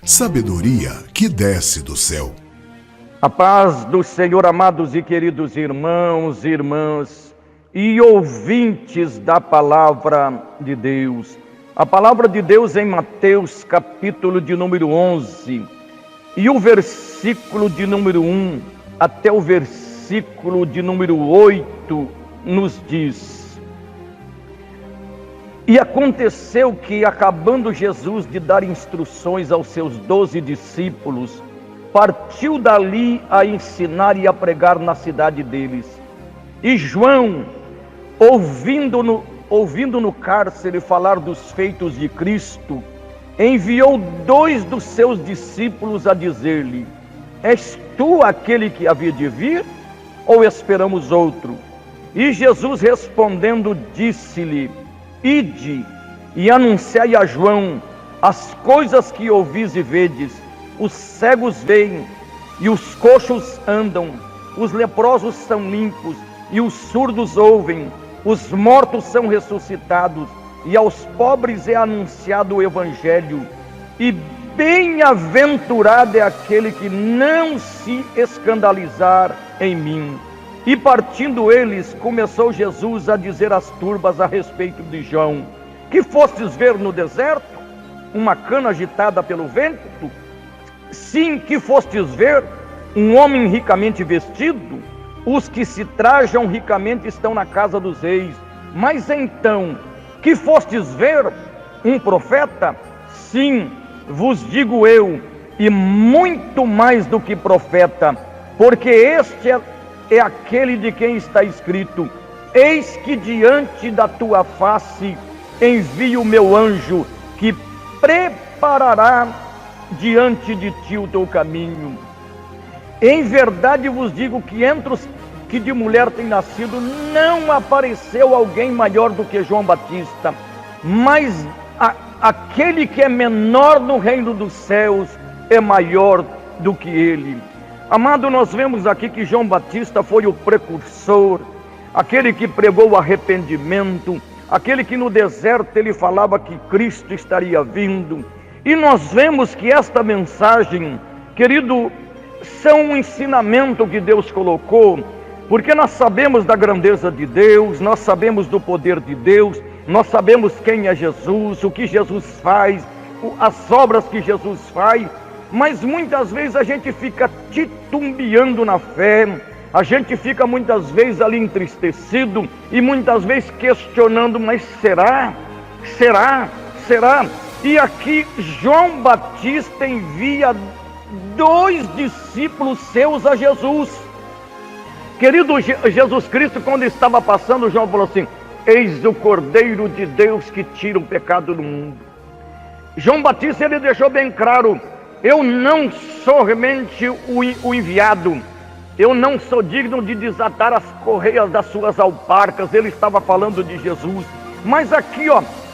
Sabedoria que desce do céu. A paz do Senhor, amados e queridos irmãos e irmãs e ouvintes da palavra de Deus. A palavra de Deus em Mateus, capítulo de número 11, e o versículo de número 1 até o versículo de número 8 nos diz: E aconteceu que, acabando Jesus de dar instruções aos seus 12 discípulos, partiu dali a ensinar e a pregar na cidade deles. E João, ouvindo no cárcere falar dos feitos de Cristo, enviou 2 dos seus discípulos a dizer-lhe: És tu aquele que havia de vir, ou esperamos outro? E Jesus respondendo disse-lhe: Ide e anunciai a João as coisas que ouvis e vedes: os cegos veem, e os coxos andam, os leprosos são limpos, e os surdos ouvem, os mortos são ressuscitados, e aos pobres é anunciado o Evangelho. E bem-aventurado é aquele que não se escandalizar em mim. E partindo eles, começou Jesus a dizer às turbas a respeito de João: Que fostes ver no deserto? Uma cana agitada pelo vento? Sim, que fostes ver? Um homem ricamente vestido? Os que se trajam ricamente estão na casa dos reis. Mas então, que fostes ver? Um profeta? Sim, vos digo eu, e muito mais do que profeta, porque este é aquele de quem está escrito: Eis que diante da tua face envio o meu anjo, que preparará diante de ti o teu caminho. Em verdade vos digo que entre os que de mulher têm nascido, não apareceu alguém maior do que João Batista, mas aquele que é menor no reino dos céus é maior do que ele. Amado, nós vemos aqui que João Batista foi o precursor, aquele que pregou o arrependimento, aquele que no deserto ele falava que Cristo estaria vindo. E nós vemos que esta mensagem, querido, são um ensinamento que Deus colocou, porque nós sabemos da grandeza de Deus, nós sabemos do poder de Deus, nós sabemos quem é Jesus, o que Jesus faz, as obras que Jesus faz, mas muitas vezes a gente fica titubeando na fé, a gente fica muitas vezes ali entristecido e muitas vezes questionando: mas será? E aqui João Batista envia 2 discípulos seus a Jesus. Querido, Jesus Cristo, quando estava passando, João falou assim: Eis o Cordeiro de Deus que tira o pecado do mundo. João Batista, ele deixou bem claro: eu não sou realmente o enviado, eu não sou digno de desatar as correias das suas alparcas. Ele estava falando de Jesus. Mas aqui,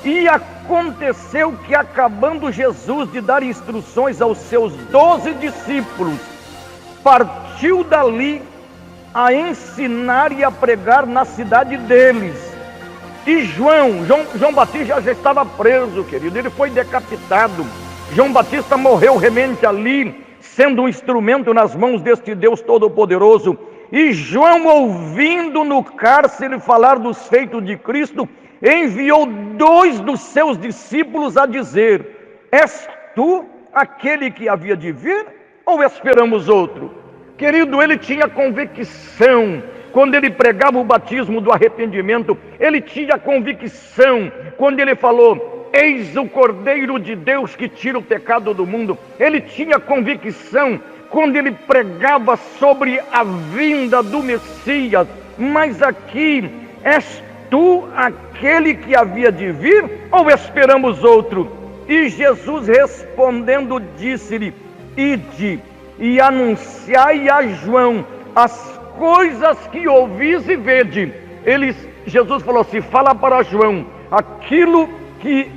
e aconteceu que, acabando Jesus de dar instruções aos seus 12 discípulos, partiu dali a ensinar e a pregar na cidade deles. E João Batista já estava preso, querido, ele foi decapitado. João Batista morreu realmente ali, sendo um instrumento nas mãos deste Deus Todo-Poderoso. E João, ouvindo no cárcere falar dos feitos de Cristo, enviou 2 dos seus discípulos a dizer: És tu aquele que havia de vir, ou esperamos outro? Querido, ele tinha convicção quando ele pregava o batismo do arrependimento, ele tinha convicção quando ele falou: Eis o Cordeiro de Deus que tira o pecado do mundo. Ele tinha convicção quando ele pregava sobre a vinda do Messias. Mas aqui, és tu aquele que havia de vir, ou esperamos outro? E Jesus respondendo disse-lhe: Ide e anunciai a João as coisas que ouvis e vede. Jesus falou assim: fala para João aquilo que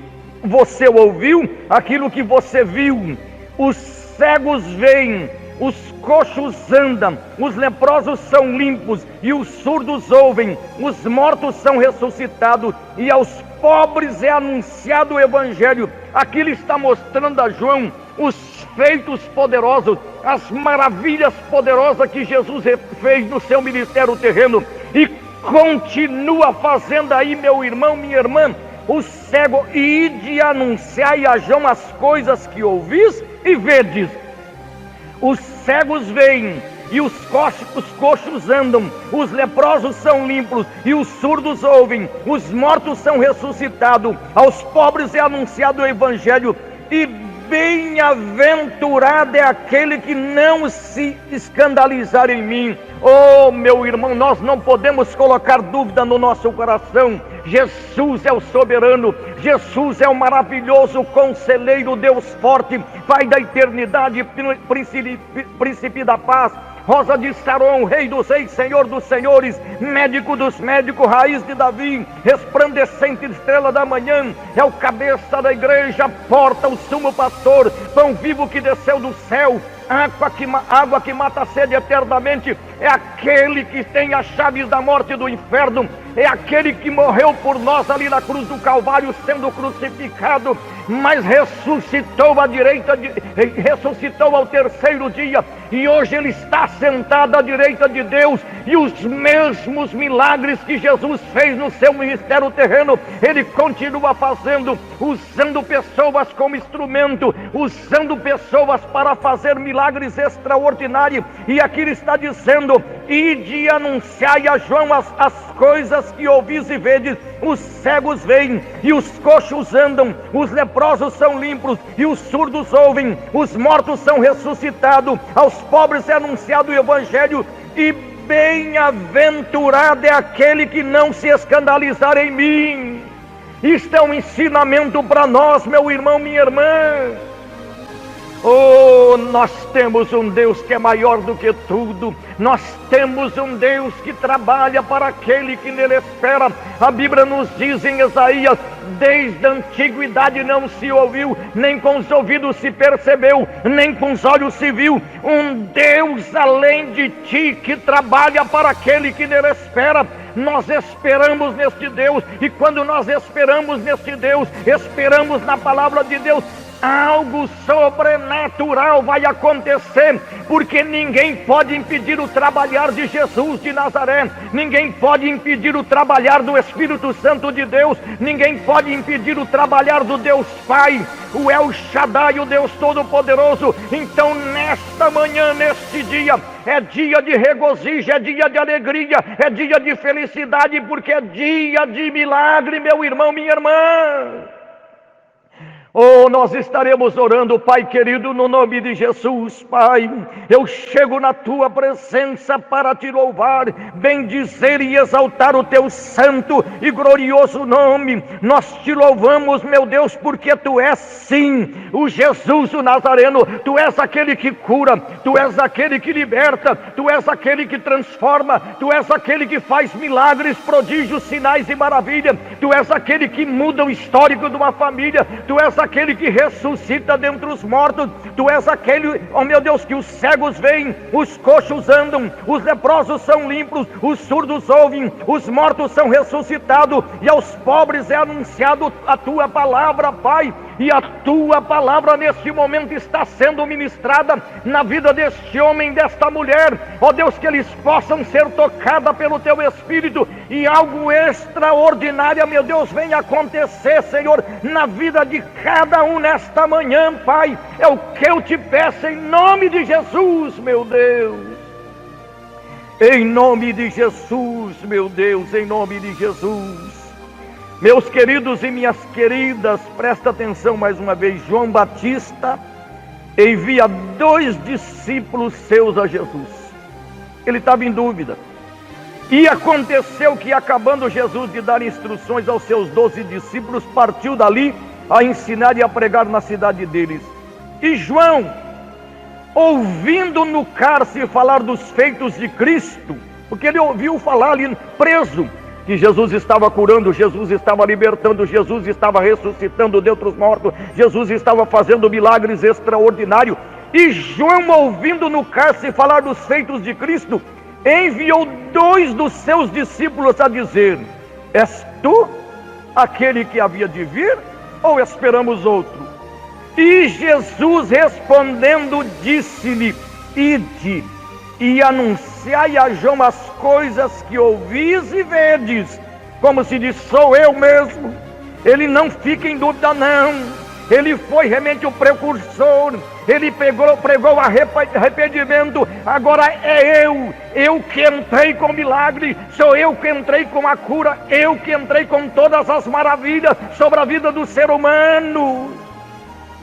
você ouviu, aquilo que você viu. Os cegos veem, os coxos andam, os leprosos são limpos e os surdos ouvem, os mortos são ressuscitados e aos pobres é anunciado o Evangelho. Aqui ele está mostrando a João os feitos poderosos, as maravilhas poderosas que Jesus fez no seu ministério terreno, e continua fazendo aí, meu irmão, minha irmã. O cego, e de anunciar a João as coisas que ouvis e vedes. Os cegos veem, e os coxos andam, os leprosos são limpos, e os surdos ouvem, os mortos são ressuscitados, aos pobres é anunciado o Evangelho, e bem-aventurado é aquele que não se escandalizar em mim. Oh, meu irmão, nós não podemos colocar dúvida no nosso coração. Jesus é o soberano, Jesus é o maravilhoso conselheiro, Deus forte, Pai da eternidade, príncipe da paz, Rosa de Saron, Rei dos reis, Senhor dos senhores, médico dos médicos, raiz de Davi, resplandecente estrela da manhã, é o cabeça da igreja, porta, o sumo pastor, pão vivo que desceu do céu, água que mata a sede eternamente, é aquele que tem as chaves da morte e do inferno, é aquele que morreu por nós ali na cruz do Calvário, sendo crucificado, mas ressuscitou ressuscitou ao terceiro dia, e hoje ele está sentado à direita de Deus, e os mesmos milagres que Jesus fez no seu ministério terreno, ele continua fazendo, usando pessoas como instrumento, usando pessoas para fazer milagres extraordinários. E aqui ele está dizendo: ide anunciai a João as coisas que ouvis e vedes. Os cegos veem, e os coxos andam, os leprosos são limpos, e os surdos ouvem, os mortos são ressuscitados, aos pobres é anunciado o Evangelho, e bem-aventurado é aquele que não se escandalizar em mim. Isto é um ensinamento para nós, meu irmão, minha irmã. Oh, nós temos um Deus que é maior do que tudo. Nós temos um Deus que trabalha para aquele que nele espera. A Bíblia nos diz em Isaías: desde a antiguidade não se ouviu, nem com os ouvidos se percebeu, nem com os olhos se viu, um Deus além de ti que trabalha para aquele que nele espera. Nós esperamos neste Deus, e quando nós esperamos neste Deus, esperamos na palavra de Deus, algo sobrenatural vai acontecer, porque ninguém pode impedir o trabalhar de Jesus de Nazaré, ninguém pode impedir o trabalhar do Espírito Santo de Deus, ninguém pode impedir o trabalhar do Deus Pai, o El Shaddai, o Deus Todo-Poderoso. Então nesta manhã, neste dia, é dia de regozijo, é dia de alegria, é dia de felicidade, porque é dia de milagre, meu irmão, minha irmã. Oh, nós estaremos orando, Pai querido, no nome de Jesus. Pai, eu chego na Tua presença para Te louvar, bendizer e exaltar o Teu santo e glorioso nome. Nós Te louvamos, meu Deus, porque Tu és sim o Jesus o Nazareno. Tu és aquele que cura, Tu és aquele que liberta, Tu és aquele que transforma, Tu és aquele que faz milagres, prodígios, sinais e maravilhas. Tu és aquele que muda o histórico de uma família. Tu és aquele que ressuscita dentre os mortos. Tu és aquele, oh meu Deus, que os cegos veem, os coxos andam, os leprosos são limpos, os surdos ouvem, os mortos são ressuscitados, e aos pobres é anunciado a Tua palavra, Pai. E a Tua palavra neste momento está sendo ministrada na vida deste homem, desta mulher. Ó Deus, que eles possam ser tocados pelo Teu Espírito, e algo extraordinário, meu Deus, venha acontecer, Senhor, na vida de cada um nesta manhã, Pai. É o que eu Te peço em nome de Jesus, meu Deus. Em nome de Jesus, meu Deus, em nome de Jesus. Meus queridos e minhas queridas, presta atenção mais uma vez. João Batista envia 2 discípulos seus a Jesus. Ele estava em dúvida. E aconteceu que, acabando Jesus de dar instruções aos seus 12 discípulos, partiu dali a ensinar e a pregar na cidade deles. E João, ouvindo no cárcere falar dos feitos de Cristo, porque ele ouviu falar ali preso, que Jesus estava curando, Jesus estava libertando, Jesus estava ressuscitando dentre os mortos, Jesus estava fazendo milagres extraordinários. E João, ouvindo no cárcere falar dos feitos de Cristo, enviou 2 dos seus discípulos a dizer: és tu aquele que havia de vir, ou esperamos outro? E Jesus respondendo disse-lhe: ide e anunciai a João as coisas que ouvis e vedes. Como se diz, sou eu mesmo. Ele não fica em dúvida não. Ele foi realmente o precursor. Ele pregou arrependimento. Agora é eu que entrei com milagre, sou eu que entrei com a cura, eu que entrei com todas as maravilhas sobre a vida do ser humano.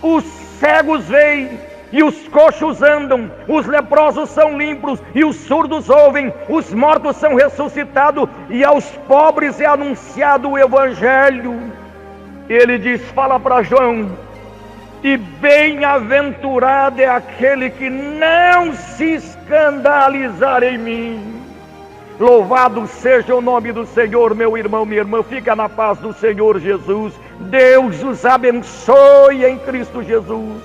Os cegos veem e os coxos andam, os leprosos são limpos e os surdos ouvem, os mortos são ressuscitados e aos pobres é anunciado o evangelho. Ele diz, fala para João: e bem-aventurado é aquele que não se escandalizar em mim. Louvado seja o nome do Senhor, meu irmão, minha irmã. Fica na paz do Senhor Jesus. Deus os abençoe em Cristo Jesus.